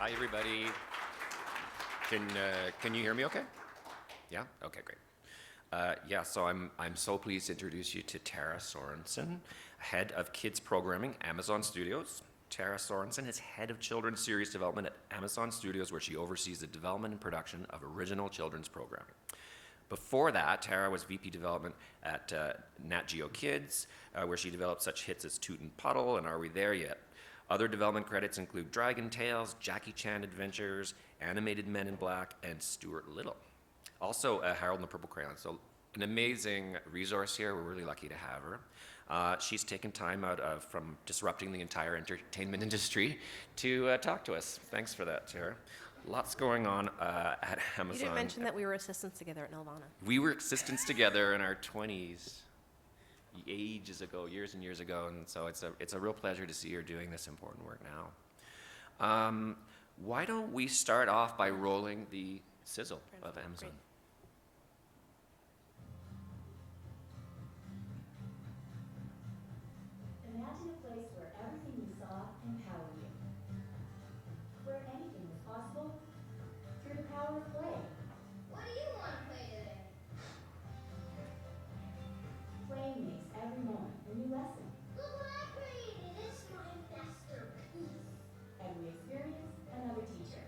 Hi, everybody. Can you hear me okay? Yeah? Okay, great. So I'm so pleased to introduce you to Tara Sorensen, head of kids programming, Amazon Studios. Tara Sorensen is head of children's series development at Amazon Studios, where she oversees the development and production of original children's programming. Before that, Tara was VP development at Nat Geo Kids, where she developed such hits as Toot and Puddle and Are We There Yet? Other development credits include Dragon Tales, Jackie Chan Adventures, Animated Men in Black, and Stuart Little. Also, Harold and the Purple Crayon. So an amazing resource here. We're really lucky to have her. She's taken time out from disrupting the entire entertainment industry to talk to us. Thanks for that, Tara. Lots going on at Amazon. You didn't mention that we were assistants together at Nelvana. We were assistants together in our 20s, ages ago, years and years ago, and so it's a real pleasure to see her doing this important work now. Why don't we start off by rolling the sizzle of Amazon? Great. Imagine a place where everything you saw empowered you. Where anything was possible through the power of play. What do you want to play today? Playing makes every moment a new lesson. Look what I created! It's my masterpiece. Every experience, another teacher.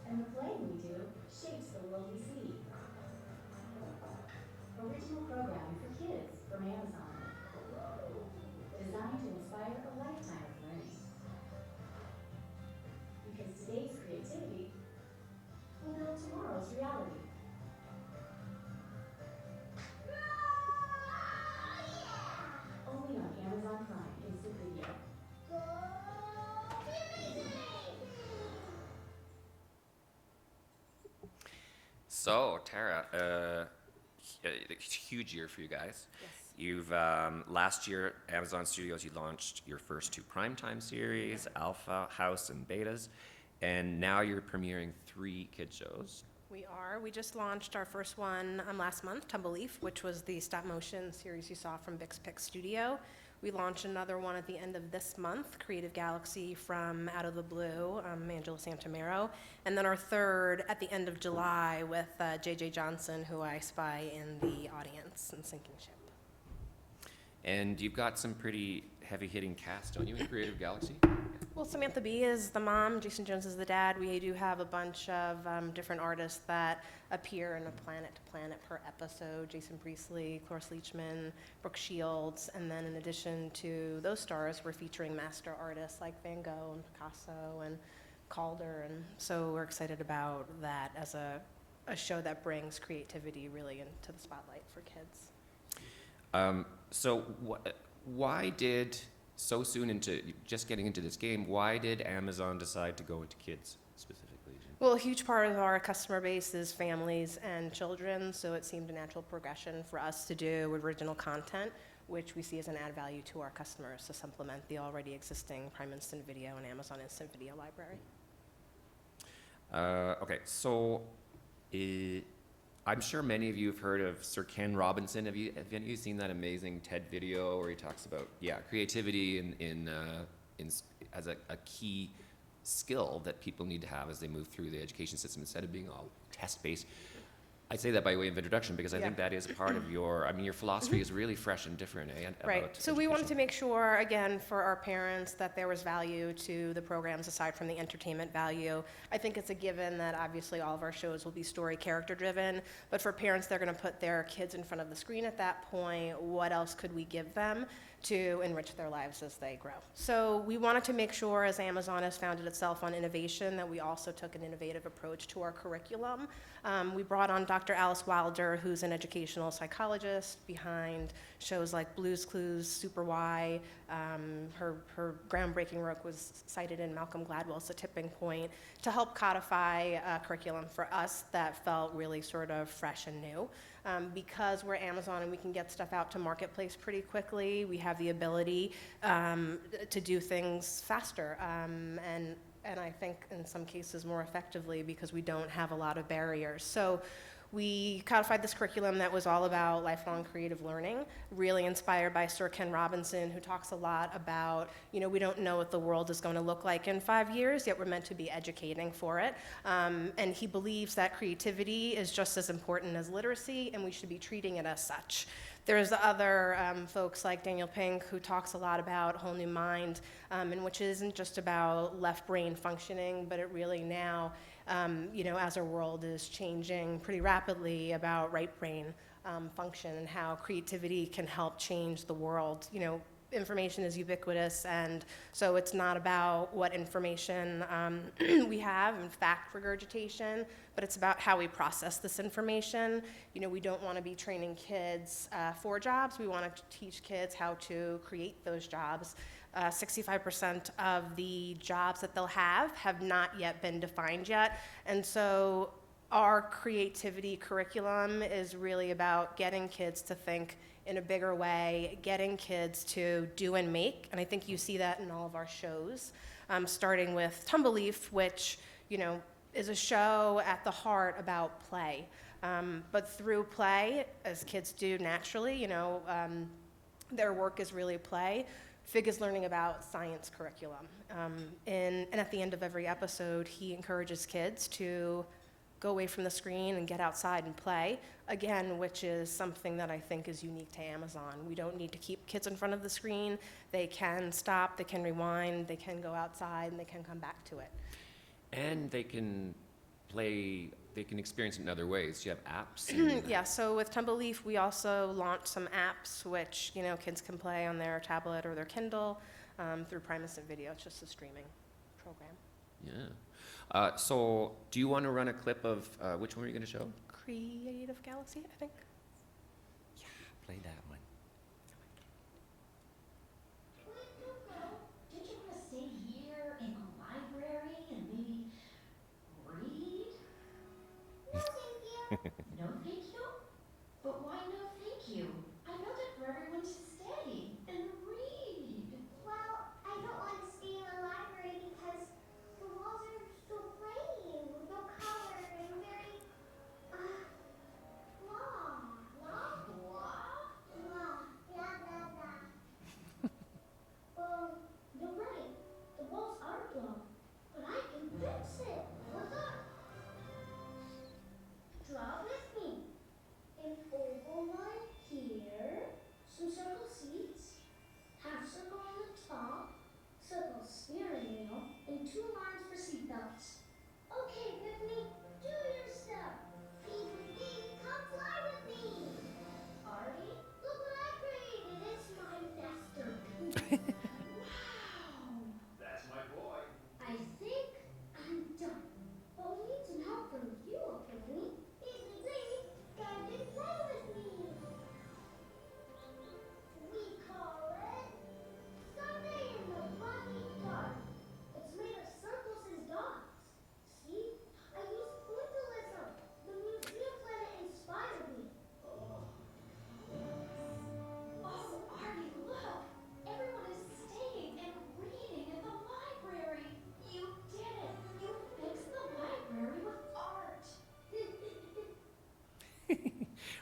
And the playing we do shapes the world we see. Original programming for kids from Amazon. Designed to inspire a lifetime of learning. Because today's creativity will build tomorrow's reality. Only on Amazon Prime Instant Video. Go! Be amazing! So, Tara, a huge year for you guys. Yes. You've last year, Amazon Studios, you launched your first two primetime series, Alpha House and Betas, and now you're premiering 3 kid shows. We are. We just launched our first one last month, Tumbleleaf, which was the stop motion series you saw from Bix Pix Studio. We launched another one at the end of this month, Creative Galaxy from Out of the Blue, Angela Santomero. And then our third at the end of July with J.J. Johnson, who I spy in the audience in Sinking Ship. And you've got some pretty heavy-hitting cast, don't you, in Creative Galaxy? Well, Samantha Bee is the mom, Jason Jones is the dad. We do have a bunch of different artists that appear in a Planet to Planet per episode. Jason Priestley, Cloris Leachman, Brooke Shields, and then in addition to those stars, we're featuring master artists like Van Gogh and Picasso and Calder, and so we're excited about that as a show that brings creativity really into the spotlight for kids. Why did, so soon into just getting into this game, why did Amazon decide to go into kids specifically? Well, a huge part of our customer base is families and children, so it seemed a natural progression for us to do original content, which we see as an add value to our customers to supplement the already existing Prime Instant Video and Amazon Instant Video library. Okay, so I'm sure many of you have heard of Sir Ken Robinson. Have any of you seen that amazing TED video where he talks about creativity as a key skill that people need to have as they move through the education system instead of being all test-based? I say that by way of introduction because I think that is a part of your philosophy is really fresh and different, Right. So we wanted to make sure, again, for our parents that there was value to the programs aside from the entertainment value. I think it's a given that obviously all of our shows will be story character driven, but for parents, they're going to put their kids in front of the screen at that point. What else could we give them to enrich their lives as they grow? So we wanted to make sure, as Amazon has founded itself on innovation, that we also took an innovative approach to our curriculum. We brought on Dr. Alice Wilder, who's an educational psychologist behind shows like Blue's Clues, Super Why. Her groundbreaking work was cited in Malcolm Gladwell's The Tipping Point to help codify a curriculum for us that felt really sort of fresh and new. Because we're Amazon and we can get stuff out to marketplace pretty quickly, we have the ability to do things faster and I think in some cases more effectively because we don't have a lot of barriers. So we codified this curriculum that was all about lifelong creative learning, really inspired by Sir Ken Robinson, who talks a lot about, we don't know what the world is going to look like in 5 years, yet we're meant to be educating for it. And he believes that creativity is just as important as literacy, and we should be treating it as such. There's other folks like Daniel Pink who talks a lot about whole new mind, and which isn't just about left brain functioning, but it really now, as our world is changing pretty rapidly, about right brain function and how creativity can help change the world. Information is ubiquitous, and so it's not about what information we have and fact regurgitation, but it's about how we process this information. We don't want to be training kids for jobs. We want to teach kids how to create those jobs. 65% of the jobs that they'll have not yet been defined yet, and so our creativity curriculum is really about getting kids to think in a bigger way, getting kids to do and make, and I think you see that in all of our shows, starting with Tumbleleaf, which, is a show at the heart about play. But through play, as kids do naturally, their work is really play. Fig is learning about science curriculum. And at the end of every episode, he encourages kids to go away from the screen and get outside and play, again, which is something that I think is unique to Amazon. We don't need to keep kids in front of the screen. They can stop, they can rewind, they can go outside, and they can come back to it. And they can experience it in other ways. You have apps. And, Yeah, so with Tumbleleaf, we also launched some apps which, kids can play on their tablet or their Kindle through Primus and Video. It's just a streaming program. Yeah. So do you want to run a clip of, which one are you going to show? Creative Galaxy, I think. Yeah, play that one. Did you want to stay here in the library and maybe read? No, thank you. No, thank you? But why no, thank you? I built it for everyone to stay and read. Well, I don't want to stay in the library because the walls are so plain with no color and very, blah, blah, blah, blah, blah, blah. You're right. The walls are blank, but I can fix it. What's up? Draw with me. An oval line here, some circle seats, half circle on the top, circle steering wheel, and 2 lines for seatbelts. Okay, Tiffany, do your stuff. Pee, come fly with me. Artie? Look what I created. It's my masterpiece. Wow! That's my boy. I think I'm done. But we need some help from you, Tiffany. Please, come and play with me. We call it Sunday in the Rocky Dark. It's made of circles and dots. See? I used pointillism. The museum planet inspired me. Oh, Artie, look! Everyone is staying and reading in the library. You did it! You fixed the library with art.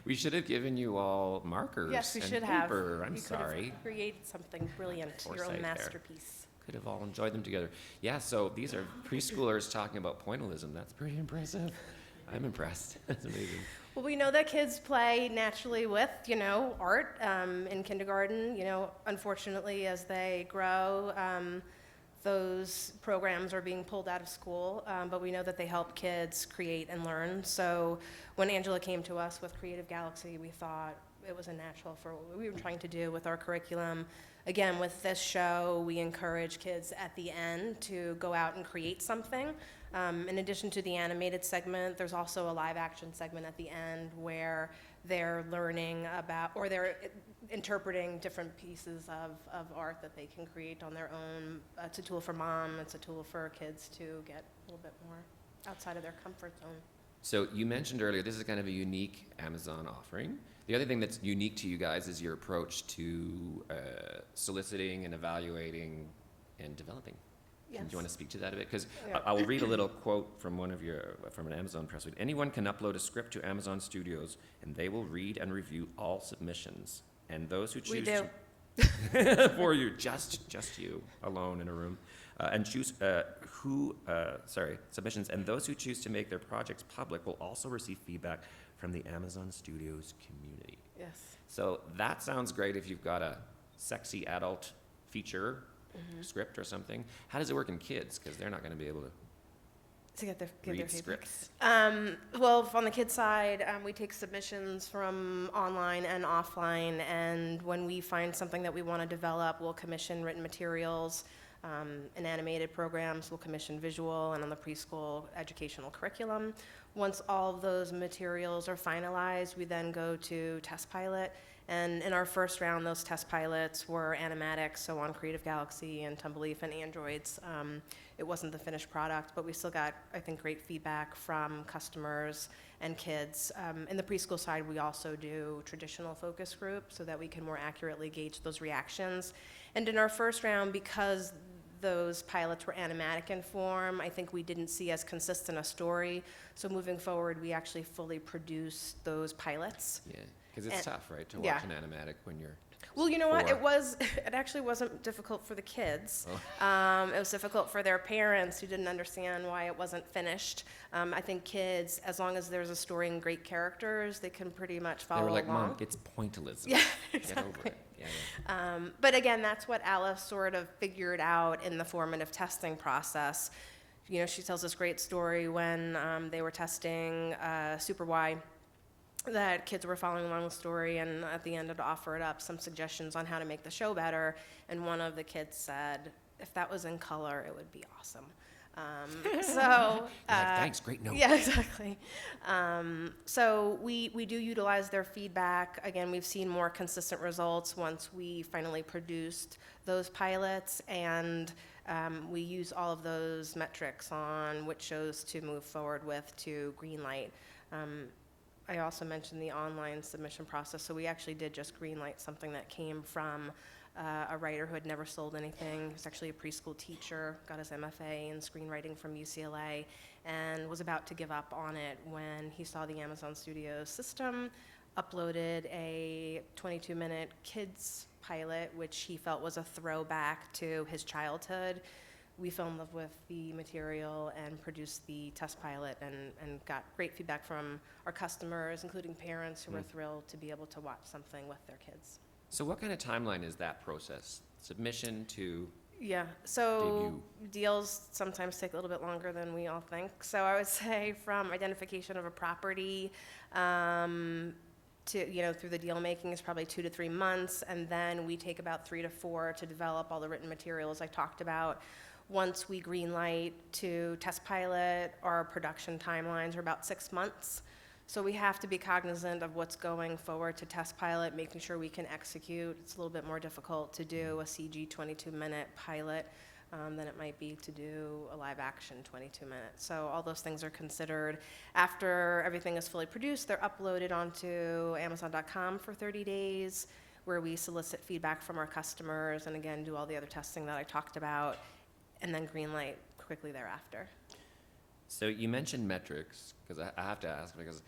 We should have given you all markers Yes, we and should paper. have. I'm You could have sorry. created something brilliant, your Foresight own there. masterpiece. Could have all enjoyed them together. Yeah, so these are preschoolers talking about pointillism. That's pretty impressive. I'm impressed. That's amazing. Well, we know that kids play naturally with, art in kindergarten. Unfortunately, as they grow, those programs are being pulled out of school, but we know that they help kids create and learn. So when Angela came to us with Creative Galaxy, we thought it was a natural for what we were trying to do with our curriculum. Again, with this show, we encourage kids at the end to go out and create something. In addition to the animated segment, there's also a live action segment at the end where they're learning about, or they're interpreting different pieces of art that they can create on their own. It's a tool for mom, it's a tool for kids to get a little bit more outside of their comfort zone. So you mentioned earlier, this is kind of a unique Amazon offering. The other thing that's unique to you guys is your approach to soliciting and evaluating and developing Do Yes. you want to speak to that a bit? Because Yeah. I will read a little quote from from an Amazon press release. Anyone can upload a script to Amazon Studios, and they will read and review all submissions. And those who We choose do. to for you, just you alone in a room, and choose submissions. And those who choose to make their projects public will also receive feedback from the Amazon Studios community. Yes. So that sounds great if you've got a sexy adult feature script or something. How does it work in kids? Because they're not going to be able to To give their read feedback. scripts. Well, on the kids' side, we take submissions from online and offline, and when we find something that we want to develop, we'll commission written materials. In animated programs, we'll commission visual, and on the preschool educational curriculum. Once all of those materials are finalized, we then go to test pilot. And in our first round, those test pilots were animatics, so on Creative Galaxy and Tumbleleaf and Androids. It wasn't the finished product, but we still got, I think, great feedback from customers and kids. In the preschool side, we also do traditional focus groups so that we can more accurately gauge those reactions. And in our first round, because those pilots were animatic in form, I think we didn't see as consistent a story. So moving forward, we actually fully produced those pilots. Yeah, because it's And- tough, right, to watch yeah. an animatic when you're. Well, you know what? Four. It actually wasn't difficult for the kids. Oh. It was difficult for their parents who didn't understand why it wasn't finished. I think kids, as long as there's a story and great characters, they can pretty much follow They were like, along. Mom, it's pointillism. Yeah, Get exactly. over it. Yeah. But again, that's what Alice sort of figured out in the formative testing process. You know, she tells this great story when they were testing Super Y, that kids were following along the story, and at the end had offered up some suggestions on how to make the show better. And one of the kids said, if that was in color, it would be awesome. So, You're like, thanks, great note. yeah, exactly. So we do utilize their feedback. Again, we've seen more consistent results once we finally produced those pilots, and we use all of those metrics on which shows to move forward with to greenlight. I also mentioned the online submission process, so we actually did just greenlight something that came from a writer who had never sold anything. He was actually a preschool teacher, got his MFA in screenwriting from UCLA, and was about to give up on it when he saw the Amazon Studios system, uploaded a 22-minute kids pilot, which he felt was a throwback to his childhood. We fell in love with the material and produced the test pilot, and got great feedback from our customers, including parents who were thrilled to be able to watch something with their kids. So what kind of timeline is that process? Submission to Yeah, so deals sometimes take a little bit longer than we all think. So I would say from identification of a property to, through the deal making is probably 2 to 3 months, and then we take about 3 to 4 to develop all the written materials I talked about. Once we greenlight to test pilot, our production timelines are about 6 months. So we have to be cognizant of what's going forward to test pilot, making sure we can execute. It's a little bit more difficult to do a CG 22-minute pilot than it might be to do a live action 22 minutes. So all those things are considered. After everything is fully produced, they're uploaded onto Amazon.com for 30 days, where we solicit feedback from our customers and again do all the other testing that I talked about, and then greenlight quickly thereafter. So you mentioned metrics, because I have to ask, because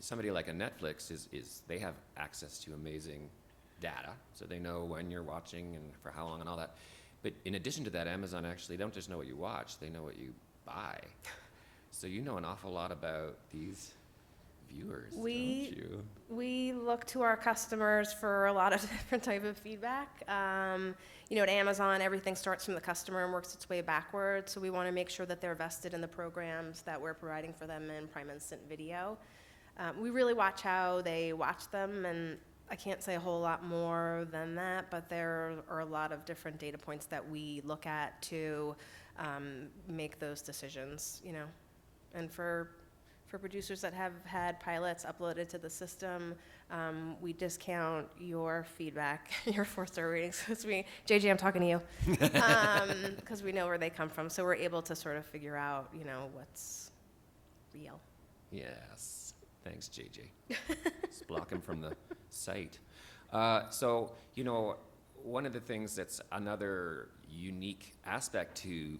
somebody like a Netflix is they have access to amazing data, so they know when you're watching and for how long and all that. But in addition to that, Amazon actually don't just know what you watch, they know what you buy. So you know an awful lot about these viewers, don't you? We look to our customers for a lot of different type of feedback. At Amazon, everything starts from the customer and works its way backwards. So we want to make sure that they're vested in the programs that we're providing for them in Prime Instant Video. We really watch how they watch them, and I can't say a whole lot more than that, but there are a lot of different data points that we look at to make those decisions, And for producers that have had pilots uploaded to the system, we discount your feedback, your 4-star ratings, because JJ, I'm talking to you, because we know where they come from. So we're able to sort of figure out, what's real. Yes. Thanks, JJ. Just block him from the site. So, one of the things that's another unique aspect to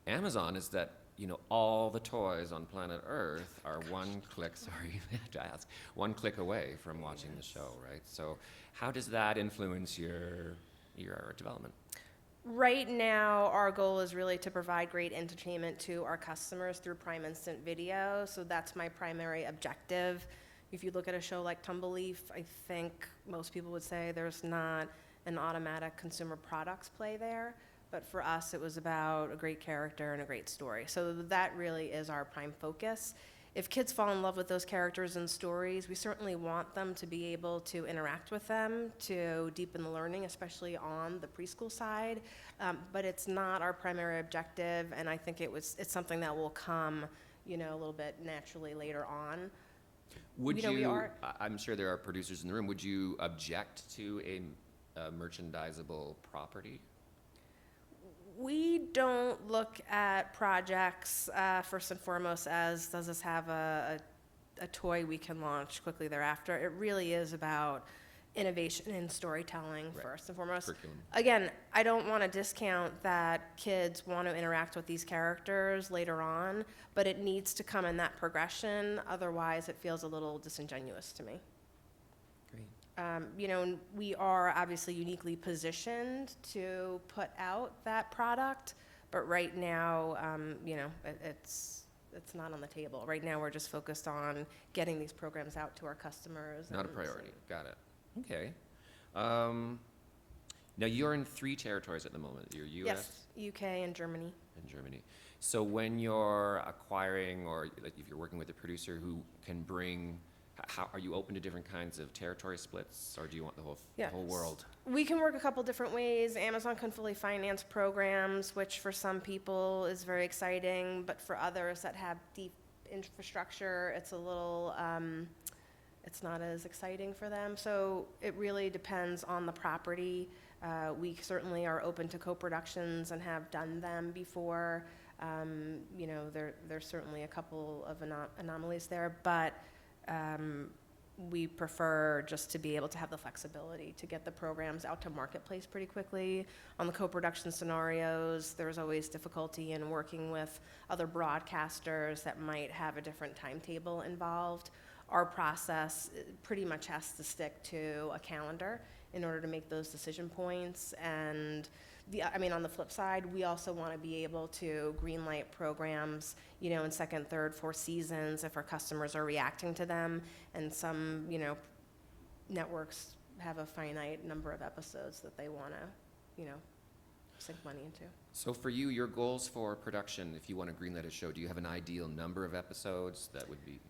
Amazon is that, you know, all the toys on planet Earth are one click, sorry, I have to ask, one click away from watching the show, right? So how does that influence your development? Right now, our goal is really to provide great entertainment to our customers through Prime Instant Video. So that's my primary objective. If you look at a show like Tumbleleaf, I think most people would say there's not an automatic consumer products play there. But for us, it was about a great character and a great story. So that really is our prime focus. If kids fall in love with those characters and stories, we certainly want them to be able to interact with them, to deepen the learning, especially on the preschool side. But it's not our primary objective, and I think it's something that will come, you know, a little bit naturally later on. Would You know, we are- I'm sure there are producers in the room, would you object to a merchandisable property? We don't look at projects first and foremost as, does this have a toy we can launch quickly thereafter? It really is about innovation and storytelling Right. first and foremost. Curriculum. Again, I don't want to discount that kids want to interact with these characters later on, but it needs to come in that progression. Otherwise, it feels a little disingenuous to me. Great. You know, we are obviously uniquely positioned to put out that product, but right now, you know, it's not on the table. Right now, we're just focused on getting these programs out to our customers. Not a and priority. seeing- Got it. Okay. Now you're in 3 territories at the moment. You're U.S. Yes, UK and Germany. and Germany. So when you're acquiring, or like if you're working with a producer who can bring, how are you open to different kinds of territory splits, or do you want the whole Yes. world? We can work a couple different ways. Amazon can fully finance programs, which for some people is very exciting, but for others that have deep infrastructure, it's a little, it's not as exciting for them. So it really depends on the property. We certainly are open to co-productions and have done them before. You know, there's certainly a couple of anomalies there, but we prefer just to be able to have the flexibility to get the programs out to marketplace pretty quickly. On the co-production scenarios, there's always difficulty in working with other broadcasters that might have a different timetable involved. Our process pretty much has to stick to a calendar in order to make those decision points. And I mean, on the flip side, we also want to be able to greenlight programs, you know, in second, third, fourth seasons if our customers are reacting to them. And some, you know, networks have a finite number of episodes that they want to, you know, sink money into. So for you, your goals for production, if you want to greenlight a show, do you have an ideal number of episodes that would be?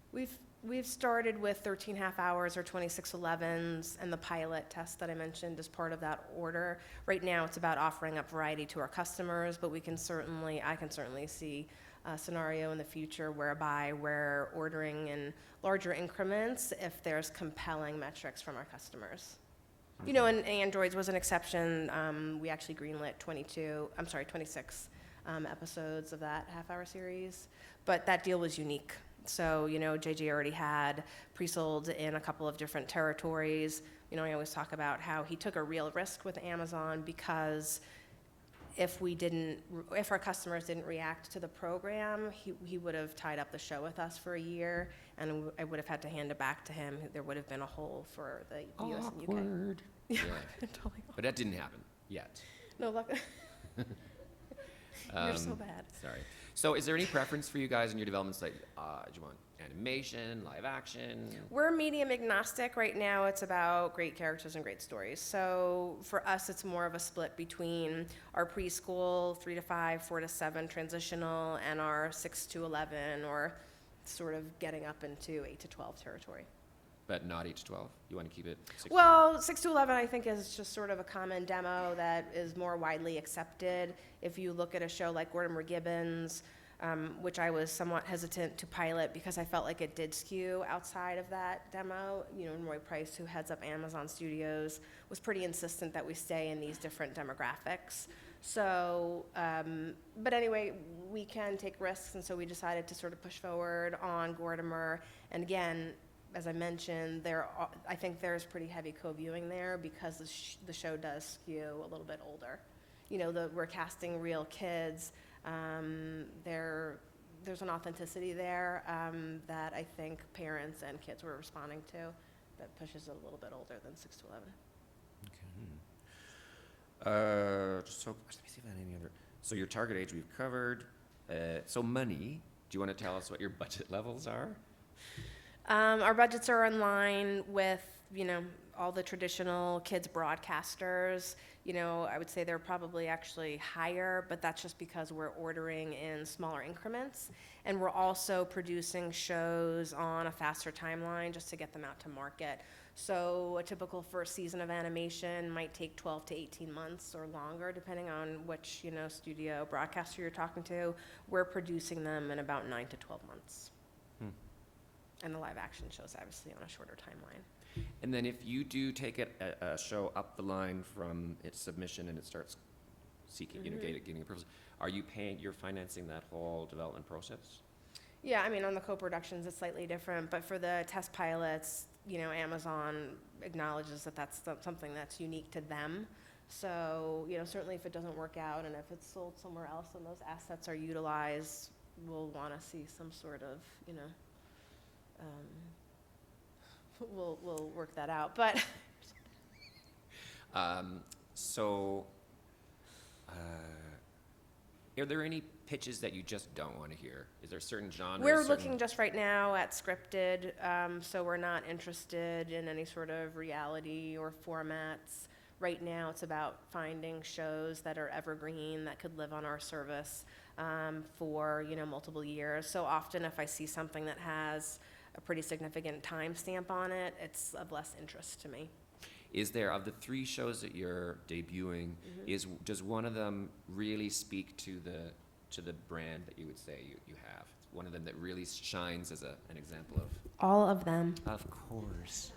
We've started with 13 half hours or 26/11s, and the pilot test that I mentioned is part of that order. Right now, it's about offering up variety to our customers, but I can certainly see a scenario in the future whereby we're ordering in larger increments if there's compelling metrics from our customers. You know, and Androids was an exception. We actually greenlit 26 episodes of that half-hour series, but that deal was unique. So, you know, JJ already had pre-sold in a couple of different territories. You know, I always talk about how he took a real risk with Amazon because if our customers didn't react to the program, he would have tied up the show with us for a year, and I would have had to hand it back to him. There would have been a hole for the US and UK. Awkward. Yeah. Totally. But that didn't happen yet. No luck. You're so bad. Sorry. So is there any preference for you guys in your developments? Like, do you want animation, live action? We're medium agnostic. Right now, it's about great characters and great stories. So for us, it's more of a split between our preschool, 3 to 5, 4 to 7 transitional, and our 6 to 11, or sort of getting up into 8 to 12 territory. But not 8 to 12? You want to keep it 6 to Well, 6 to 11, I think, is just sort of a common demo that is more widely accepted. If you look at a show like Mortimer Gibbons, which I was somewhat hesitant to pilot because I felt like it did skew outside of that demo. You know, Roy Price, who heads up Amazon Studios, was pretty insistent that we stay in these different demographics. So, but anyway, we can take risks, and so we decided to sort of push forward on Gortimer. And again, as I mentioned, I think there's pretty heavy co-viewing there because the show does skew a little bit older. we're casting real kids. There's an authenticity there that I think parents and kids were responding to that pushes it a little bit older than 6 to 11. So let me see if I have any other. So your target age we've covered. So money. Do you want to tell us what your budget levels are? Our budgets are in line with, all the traditional kids broadcasters. I would say they're probably actually higher, but that's just because we're ordering in smaller increments. And we're also producing shows on a faster timeline just to get them out to market. So a typical first season of animation might take 12 to 18 months or longer, depending on which, studio broadcaster you're talking to. We're producing them in about 9 to 12 months. And the live action shows obviously on a shorter timeline. And then if you do take a show up the line from its submission and it starts seeking, getting approvals, are you you're financing that whole development process? Yeah, on the co-productions, it's slightly different, but for the test pilots, Amazon acknowledges that that's something that's unique to them. So, certainly if it doesn't work out and if it's sold somewhere else and those assets are utilized, we'll want to see some sort of, we'll work that out. But are there any pitches that you just don't want to hear? Is there certain genres? we're looking just right now at scripted, so we're not interested in any sort of reality or formats. Right now, it's about finding shows that are evergreen that could live on our service for multiple years. So often, if I see something that has a pretty significant timestamp on it, it's of less interest to me. Is there, of the 3 shows that you're debuting, does one of them really speak to the brand that you would say you have? One of them that really shines as an example of? All of them. Of course.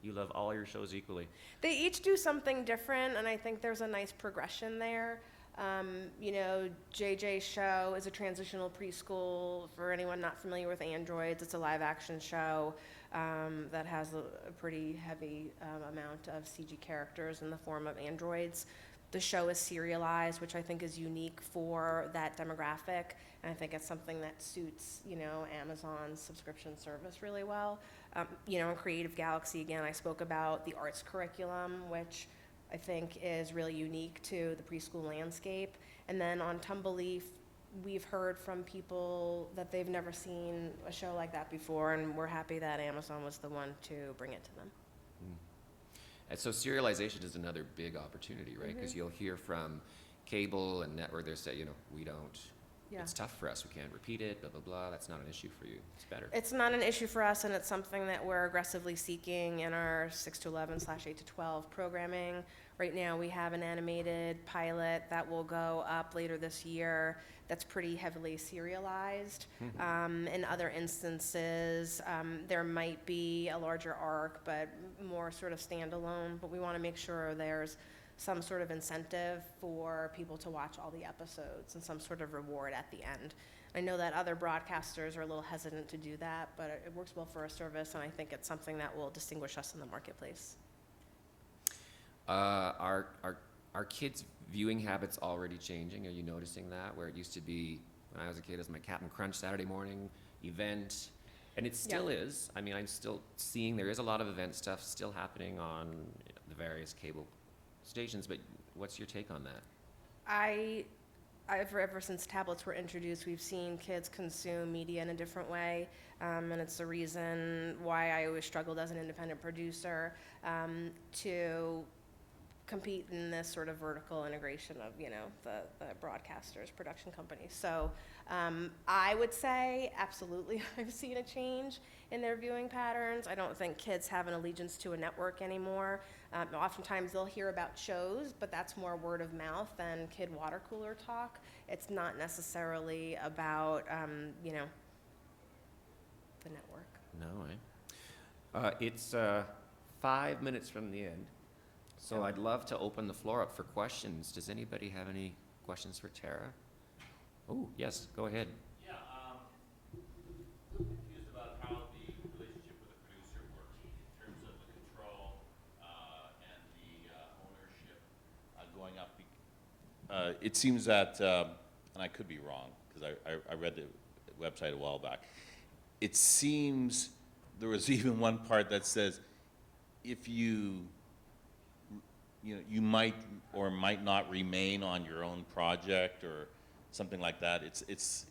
You love all your shows equally. They each do something different, and I think there's a nice progression there. JJ's show is a transitional preschool. For anyone not familiar with androids, it's a live action show that has a pretty heavy amount of CG characters in the form of androids. The show is serialized, which I think is unique for that demographic, and I think it's something that suits, Amazon's subscription service really well. In Creative Galaxy, again, I spoke about the arts curriculum, which I think is really unique to the preschool landscape. And then on Tumbleleaf, we've heard from people that they've never seen a show like that before, and we're happy that Amazon was the one to bring it to them. And so serialization is another big opportunity, right? Because you'll hear from cable and network, they say, we don't, it's tough for us, we can't repeat it, blah, blah, blah. That's not an issue for you. It's better. It's not an issue for us, and it's something that we're aggressively seeking in our 6 to 11/8 to 12 programming. Right now, we have an animated pilot that will go up later this year that's pretty heavily serialized. In other instances, there might be a larger arc, but more sort of standalone. But we want to make sure there's some sort of incentive for people to watch all the episodes and some sort of reward at the end. I know that other broadcasters are a little hesitant to do that, but it works well for our service, and I think it's something that will distinguish us in the marketplace. Are kids' viewing habits already changing? Are you noticing that? Where it used to be, when I was a kid, it was my Captain Crunch Saturday morning event, and it still is. I'm still seeing there is a lot of event stuff still happening on the various cable stations, but what's your take on that? Ever since tablets were introduced, we've seen kids consume media in a different way, and it's the reason why I always struggled as an independent producer to compete in this sort of vertical integration of, the broadcasters, production companies. So I would say absolutely I've seen a change in their viewing patterns. I don't think kids have an allegiance to a network anymore. Oftentimes they'll hear about shows, but that's more word of mouth than kid water cooler talk. It's not necessarily about, the network. No, it's 5 minutes from the end. So I'd love to open the floor up for questions. Does anybody have any questions for Tara? Oh, yes, go ahead. Yeah, I'm confused about how the relationship with the producer works in terms of the control and the ownership going up. It seems that, and I could be wrong, because I read the website a while back. It seems there was even one part that says if you know, you might or might not remain on your own project or something like that. It's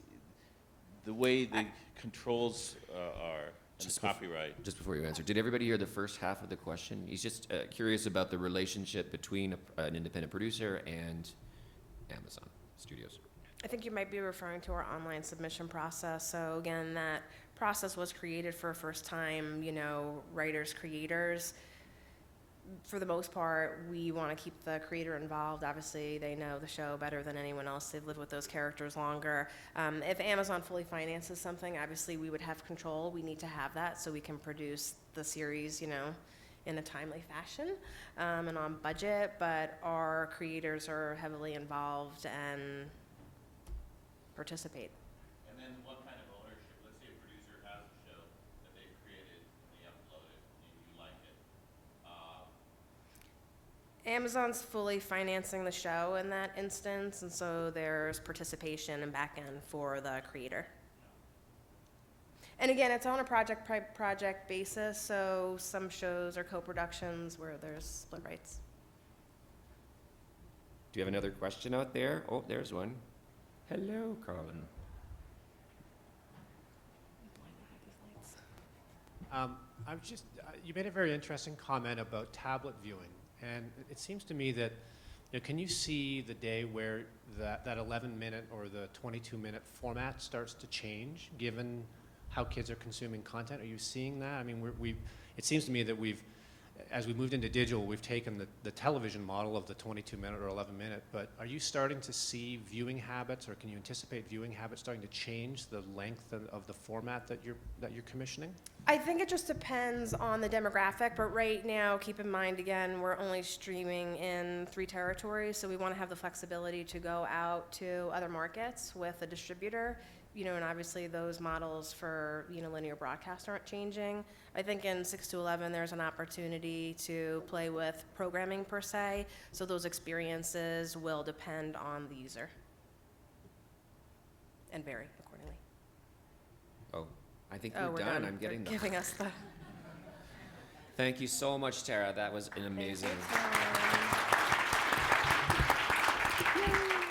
the way the controls are and the copyright. Just before you answer, did everybody hear the first half of the question? He's just curious about the relationship between an independent producer and Amazon Studios. I think you might be referring to our online submission process. So again, that process was created for first-time, writers, creators. For the most part, we want to keep the creator involved. Obviously, they know the show better than anyone else. They've lived with those characters longer. If Amazon fully finances something, obviously we would have control. We need to have that so we can produce the series, in a timely fashion and on budget. But our creators are heavily involved and participate. And then what kind of ownership? Let's say a producer has a show that they've created and they upload it and you like it. Amazon's fully financing the show in that instance, and so there's participation and back end for the creator. And again, it's on a project basis, so some shows are co-productions where there's split rights. Do you have another question out there? Oh, there's one. Hello, Carlin. I was just, you made a very interesting comment about tablet viewing, and it seems to me that, can you see the day where that 11-minute or the 22-minute format starts to change, given how kids are consuming content? Are you seeing that? I mean, it seems to me that as we moved into digital, we've taken the television model of the 22-minute or 11-minute, but are you starting to see viewing habits, or can you anticipate viewing habits starting to change the length of the format that you're commissioning? I think it just depends on the demographic, but right now, keep in mind, again, we're only streaming in 3 territories, so we want to have the flexibility to go out to other markets with a distributor, and obviously those models for, linear broadcast aren't changing. I think in 6 to 11, there's an opportunity to play with programming per se, so those experiences will depend on the user and vary accordingly. Oh, I think Oh, we're we're done. done. I'm getting They're giving us the. Thank you so much, Tara. That was an amazing. Thank you, Tom. Yay.